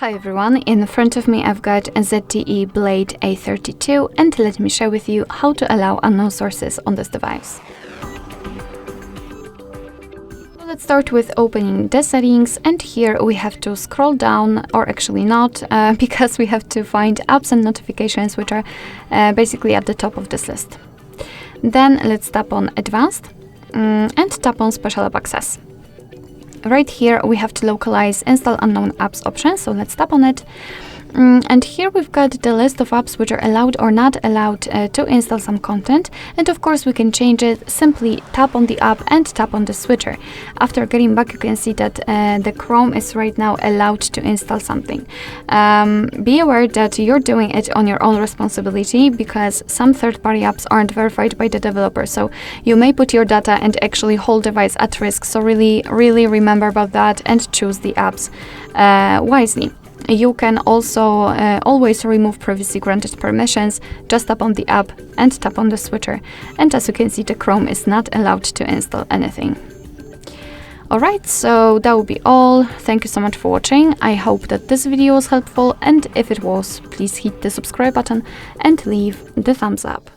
Hi everyone, in front of me I've got a ZTE Blade A32 and let me share with you how to allow unknown sources on this device. So let's start with opening the settings, and here we have to scroll down, or actually not, because we have to find apps and notifications, which are basically at the top of this list. Then let's tap on Advanced and tap on Special App Access. Right here we have to localize Install Unknown Apps option, so let's tap on it. And here we've got the list of apps which are allowed or not allowed to install some content, and of course we can change it. Simply tap on the app and tap on the switcher. After getting back, you can see that the Chrome is right now allowed to install something. Be aware that you're doing it on your own responsibility, because some third-party apps aren't verified by the developer, so you may put your data and actually whole device at risk. So really remember about that and choose the apps wisely. You can also always remove previously granted permissions. Just tap on the app and tap on the switcher. And as you can see, the Chrome is not allowed to install anything. Alright, so that will be all. Thank you so much for watching. I hope that this video was helpful, and if it was, please hit the subscribe button and leave the thumbs up.